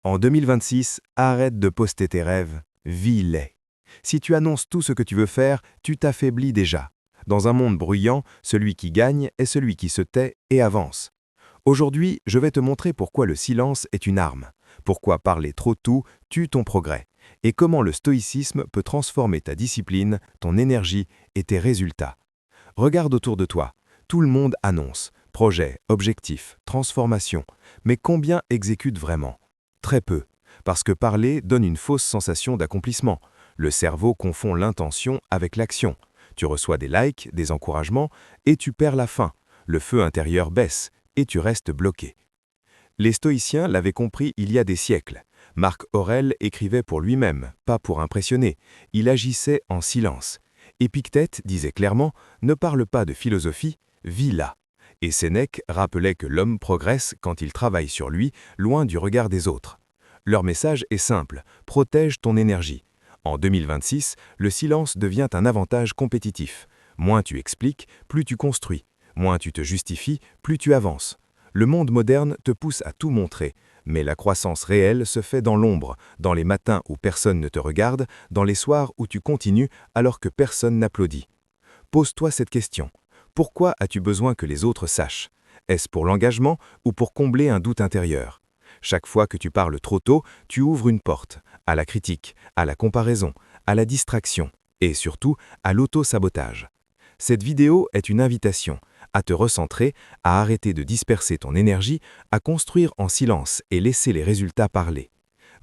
En 2026, arrête de poster tes rêves, vis-les. Si tu annonces tout ce que tu veux faire, tu t'affaiblis déjà. Dans un monde bruyant, celui qui gagne est celui qui se tait et avance. Aujourd'hui, je vais te montrer pourquoi le silence est une arme, pourquoi parler trop tôt tue ton progrès, et comment le stoïcisme peut transformer ta discipline, ton énergie et tes résultats. Regarde autour de toi, tout le monde annonce, projet, objectif, transformation, mais combien exécutent vraiment? Très peu, parce que parler donne une fausse sensation d'accomplissement. Le cerveau confond l'intention avec l'action. Tu reçois des likes, des encouragements, et tu perds la faim. Le feu intérieur baisse, et tu restes bloqué. Les stoïciens l'avaient compris il y a des siècles. Marc Aurèle écrivait pour lui-même, pas pour impressionner. Il agissait en silence. Épictète disait clairement « Ne parle pas de philosophie, vis-la ». Et Sénèque rappelait que l'homme progresse quand il travaille sur lui, loin du regard des autres. Leur message est simple, protège ton énergie. En 2026, le silence devient un avantage compétitif. Moins tu expliques, plus tu construis. Moins tu te justifies, plus tu avances. Le monde moderne te pousse à tout montrer, mais la croissance réelle se fait dans l'ombre, dans les matins où personne ne te regarde, dans les soirs où tu continues alors que personne n'applaudit. Pose-toi cette question. Pourquoi as-tu besoin que les autres sachent? Est-ce pour l'engagement ou pour combler un doute intérieur? Chaque fois que tu parles trop tôt, tu ouvres une porte, à la critique, à la comparaison, à la distraction et surtout à l'auto-sabotage. Cette vidéo est une invitation à te recentrer, à arrêter de disperser ton énergie, à construire en silence et laisser les résultats parler.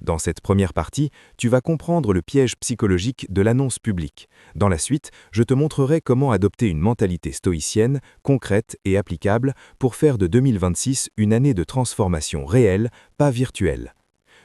Dans cette première partie, tu vas comprendre le piège psychologique de l'annonce publique. Dans la suite, je te montrerai comment adopter une mentalité stoïcienne, concrète et applicable pour faire de 2026 une année de transformation réelle, pas virtuelle.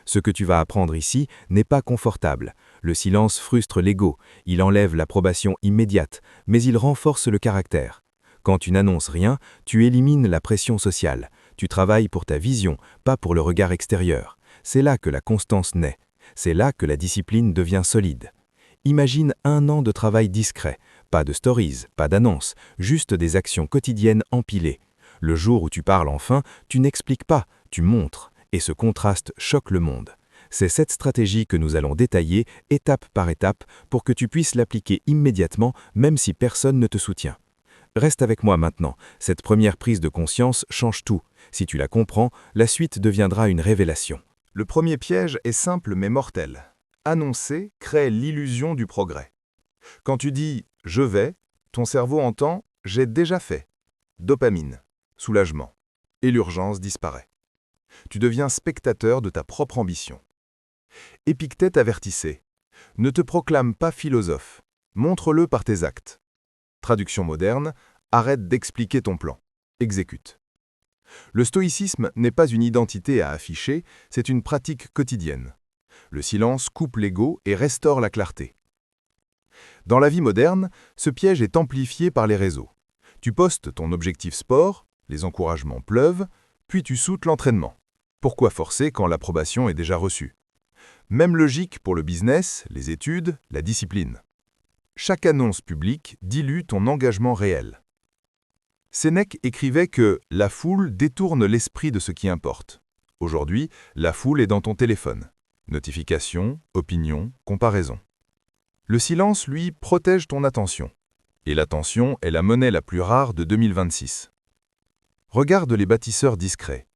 Ce que tu vas apprendre ici n'est pas confortable. Le silence frustre l'ego, il enlève l'approbation immédiate, mais il renforce le caractère. Quand tu n'annonces rien, tu élimines la pression sociale. Tu travailles pour ta vision, pas pour le regard extérieur. C'est là que la constance naît. C'est là que la discipline devient solide. Imagine 1 an de travail discret. Pas de stories, pas d'annonces, juste des actions quotidiennes empilées. Le jour où tu parles enfin, tu n'expliques pas, tu montres. Et ce contraste choque le monde. C'est cette stratégie que nous allons détailler étape par étape pour que tu puisses l'appliquer immédiatement même si personne ne te soutient. Reste avec moi maintenant, cette première prise de conscience change tout. Si tu la comprends, la suite deviendra une révélation. Le premier piège est simple mais mortel. Annoncer crée l'illusion du progrès. Quand tu dis « je vais », ton cerveau entend « j'ai déjà fait ». Dopamine, soulagement. Et l'urgence disparaît. Tu deviens spectateur de ta propre ambition. Épictète avertissait « Ne te proclame pas philosophe, montre-le par tes actes ». Traduction moderne, arrête d'expliquer ton plan, exécute. Le stoïcisme n'est pas une identité à afficher, c'est une pratique quotidienne. Le silence coupe l'ego et restaure la clarté. Dans la vie moderne, ce piège est amplifié par les réseaux. Tu postes ton objectif sport, les encouragements pleuvent, puis tu soutes l'entraînement. Pourquoi forcer quand l'approbation est déjà reçue? Même logique pour le business, les études, la discipline. Chaque annonce publique dilue ton engagement réel. Sénèque écrivait que « la foule détourne l'esprit de ce qui importe ». Aujourd'hui, la foule est dans ton téléphone. Notifications, opinions, comparaisons. Le silence, lui, protège ton attention. Et l'attention est la monnaie la plus rare de 2026. Regarde les bâtisseurs discrets.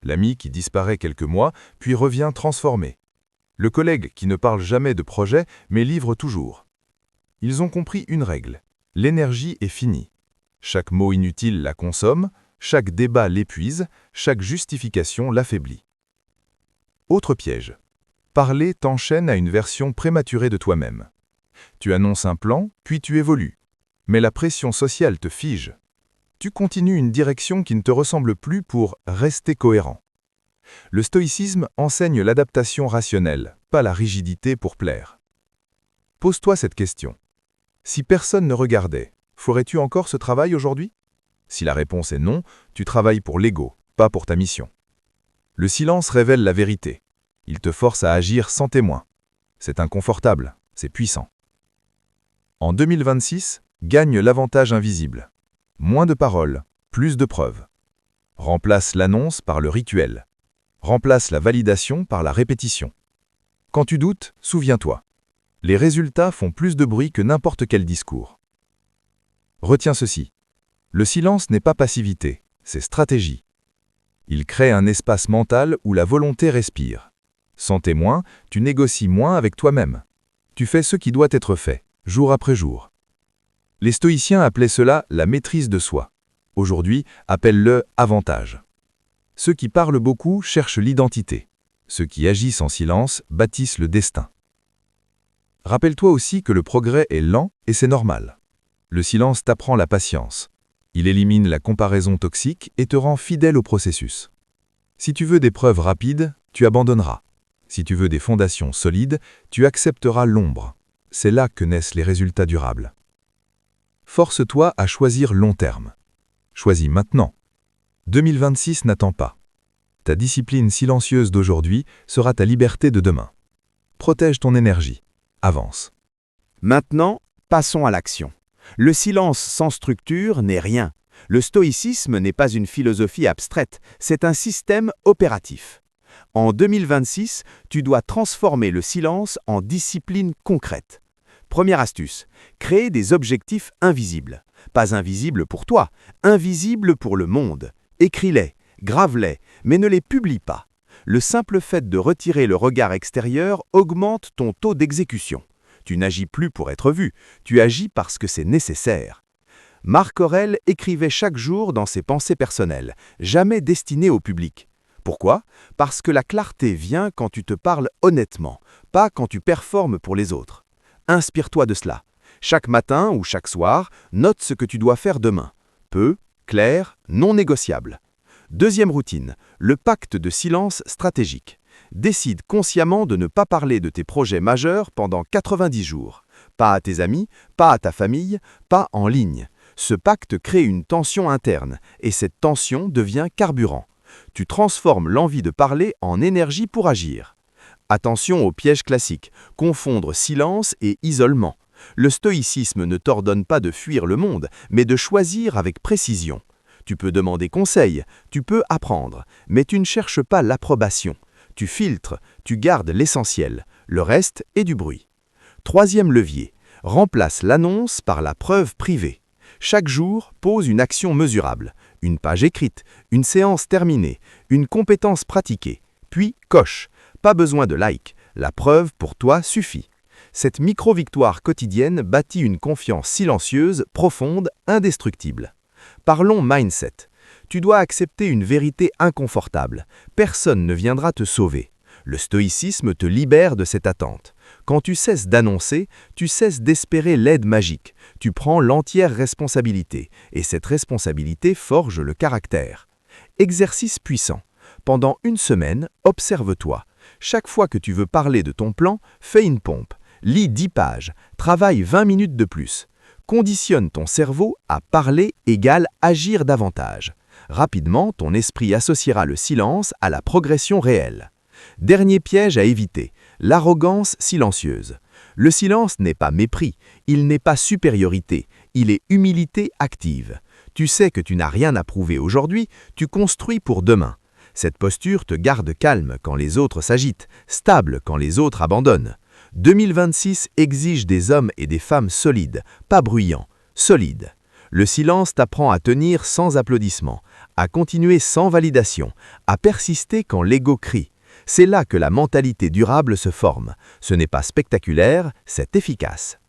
L'ami qui disparaît quelques mois, puis revient transformé. Le collègue qui ne parle jamais de projet, mais livre toujours. Ils ont compris une règle. L'énergie est finie. Chaque mot inutile la consomme, chaque débat l'épuise, chaque justification l'affaiblit. Autre piège. Parler t'enchaîne à une version prématurée de toi-même. Tu annonces un plan, puis tu évolues. Mais la pression sociale te fige. Tu continues une direction qui ne te ressemble plus pour rester cohérent. Le stoïcisme enseigne l'adaptation rationnelle, pas la rigidité pour plaire. Pose-toi cette question. Si personne ne regardait, ferais-tu encore ce travail aujourd'hui? Si la réponse est non, tu travailles pour l'ego, pas pour ta mission. Le silence révèle la vérité. Il te force à agir sans témoin. C'est inconfortable, c'est puissant. En 2026, gagne l'avantage invisible. Moins de paroles, plus de preuves. Remplace l'annonce par le rituel. Remplace la validation par la répétition. Quand tu doutes, souviens-toi. Les résultats font plus de bruit que n'importe quel discours. Retiens ceci. Le silence n'est pas passivité, c'est stratégie. Il crée un espace mental où la volonté respire. Sans témoin, tu négocies moins avec toi-même. Tu fais ce qui doit être fait, jour après jour. Les stoïciens appelaient cela la maîtrise de soi. Aujourd'hui, appelle-le avantage. Ceux qui parlent beaucoup cherchent l'identité. Ceux qui agissent en silence bâtissent le destin. Rappelle-toi aussi que le progrès est lent et c'est normal. Le silence t'apprend la patience. Il élimine la comparaison toxique et te rend fidèle au processus. Si tu veux des preuves rapides, tu abandonneras. Si tu veux des fondations solides, tu accepteras l'ombre. C'est là que naissent les résultats durables. Force-toi à choisir long terme. Choisis maintenant. 2026 n'attend pas. Ta discipline silencieuse d'aujourd'hui sera ta liberté de demain. Protège ton énergie. Avance. Maintenant, passons à l'action. Le silence sans structure n'est rien. Le stoïcisme n'est pas une philosophie abstraite, c'est un système opératif. En 2026, tu dois transformer le silence en discipline concrète. Première astuce, créer des objectifs invisibles. Pas invisibles pour toi, invisibles pour le monde. Écris-les, grave-les, mais ne les publie pas. Le simple fait de retirer le regard extérieur augmente ton taux d'exécution. Tu n'agis plus pour être vu, tu agis parce que c'est nécessaire. Marc Aurèle écrivait chaque jour dans ses pensées personnelles, jamais destinées au public. Pourquoi? Parce que la clarté vient quand tu te parles honnêtement, pas quand tu performes pour les autres. Inspire-toi de cela. Chaque matin ou chaque soir, note ce que tu dois faire demain. Peu, clair, non négociable. Deuxième routine, le pacte de silence stratégique. Décide consciemment de ne pas parler de tes projets majeurs pendant 90 jours. Pas à tes amis, pas à ta famille, pas en ligne. Ce pacte crée une tension interne et cette tension devient carburant. Tu transformes l'envie de parler en énergie pour agir. Attention au piège classique, confondre silence et isolement. Le stoïcisme ne t'ordonne pas de fuir le monde, mais de choisir avec précision. Tu peux demander conseil, tu peux apprendre, mais tu ne cherches pas l'approbation. Tu filtres, tu gardes l'essentiel, le reste est du bruit. Troisième levier, remplace l'annonce par la preuve privée. Chaque jour, pose une action mesurable, une page écrite, une séance terminée, une compétence pratiquée, puis coche. Pas besoin de like, la preuve pour toi suffit. Cette micro-victoire quotidienne bâtit une confiance silencieuse, profonde, indestructible. Parlons mindset. Tu dois accepter une vérité inconfortable. Personne ne viendra te sauver. Le stoïcisme te libère de cette attente. Quand tu cesses d'annoncer, tu cesses d'espérer l'aide magique. Tu prends l'entière responsabilité, et cette responsabilité forge le caractère. Exercice puissant. Pendant une semaine, observe-toi. Chaque fois que tu veux parler de ton plan, fais une pompe. Lis 10 pages. Travaille 20 minutes de plus. Conditionne ton cerveau à parler égale agir davantage. Rapidement, ton esprit associera le silence à la progression réelle. Dernier piège à éviter, l'arrogance silencieuse. Le silence n'est pas mépris, il n'est pas supériorité, il est humilité active. Tu sais que tu n'as rien à prouver aujourd'hui, tu construis pour demain. Cette posture te garde calme quand les autres s'agitent, stable quand les autres abandonnent. 2026 exige des hommes et des femmes solides, pas bruyants, solides. Le silence t'apprend à tenir sans applaudissements, à continuer sans validation, à persister quand l'ego crie. C'est là que la mentalité durable se forme. Ce n'est pas spectaculaire, c'est efficace.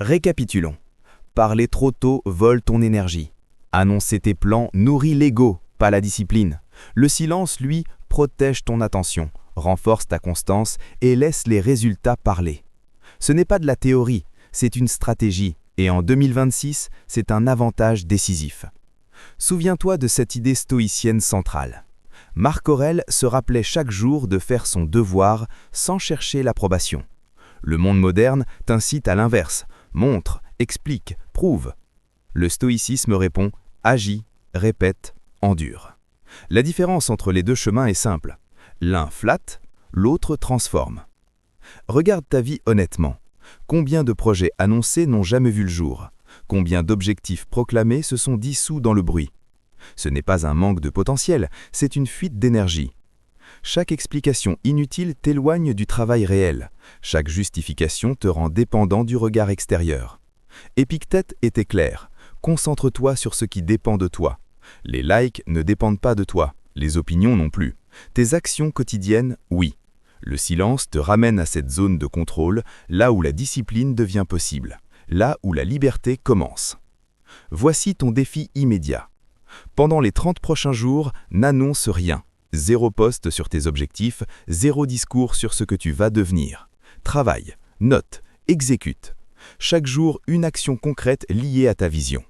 Récapitulons. Parler trop tôt vole ton énergie. Annoncer tes plans nourrit l'ego, pas la discipline. Le silence, lui, protège ton attention, renforce ta constance et laisse les résultats parler. Ce n'est pas de la théorie, c'est une stratégie. Et en 2026, c'est un avantage décisif. Souviens-toi de cette idée stoïcienne centrale. Marc Aurèle se rappelait chaque jour de faire son devoir sans chercher l'approbation. Le monde moderne t'incite à l'inverse. Montre, explique, prouve. Le stoïcisme répond « agis, répète, endure ». La différence entre les deux chemins est simple. L'un flatte, l'autre transforme. Regarde ta vie honnêtement. Combien de projets annoncés n'ont jamais vu le jour? Combien d'objectifs proclamés se sont dissous dans le bruit? Ce n'est pas un manque de potentiel, c'est une fuite d'énergie. Chaque explication inutile t'éloigne du travail réel. Chaque justification te rend dépendant du regard extérieur. Épictète était clair. Concentre-toi sur ce qui dépend de toi. Les likes ne dépendent pas de toi, les opinions non plus. Tes actions quotidiennes, oui. Le silence te ramène à cette zone de contrôle, là où la discipline devient possible, là où la liberté commence. Voici ton défi immédiat. Pendant les 30 prochains jours, n'annonce rien. 0 post sur tes objectifs, 0 discours sur ce que tu vas devenir. Travaille, note, exécute. Chaque jour, une action concrète liée à ta vision.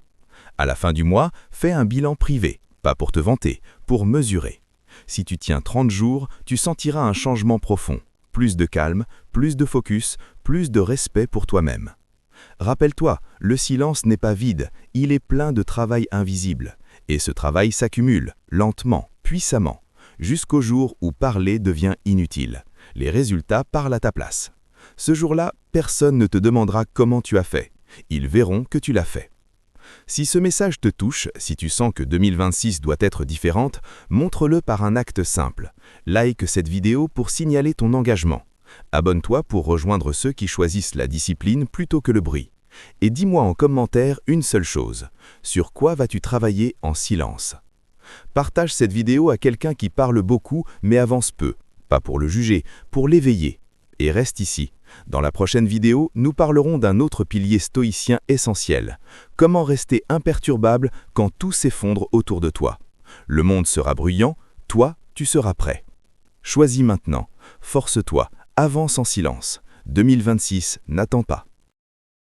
À la fin du mois, fais un bilan privé, pas pour te vanter, pour mesurer. Si tu tiens 30 jours, tu sentiras un changement profond. Plus de calme, plus de focus, plus de respect pour toi-même. Rappelle-toi, le silence n'est pas vide, il est plein de travail invisible. Et ce travail s'accumule, lentement, puissamment, jusqu'au jour où parler devient inutile. Les résultats parlent à ta place. Ce jour-là, personne ne te demandera comment tu as fait. Ils verront que tu l'as fait. Si ce message te touche, si tu sens que 2026 doit être différente, montre-le par un acte simple. Like cette vidéo pour signaler ton engagement. Abonne-toi pour rejoindre ceux qui choisissent la discipline plutôt que le bruit. Et dis-moi en commentaire une seule chose. Sur quoi vas-tu travailler en silence? Partage cette vidéo à quelqu'un qui parle beaucoup mais avance peu. Pas pour le juger, pour l'éveiller. Et reste ici. Dans la prochaine vidéo, nous parlerons d'un autre pilier stoïcien essentiel. Comment rester imperturbable quand tout s'effondre autour de toi? Le monde sera bruyant, toi, tu seras prêt. Choisis maintenant. Force-toi. Avance en silence. 2026 n'attend pas.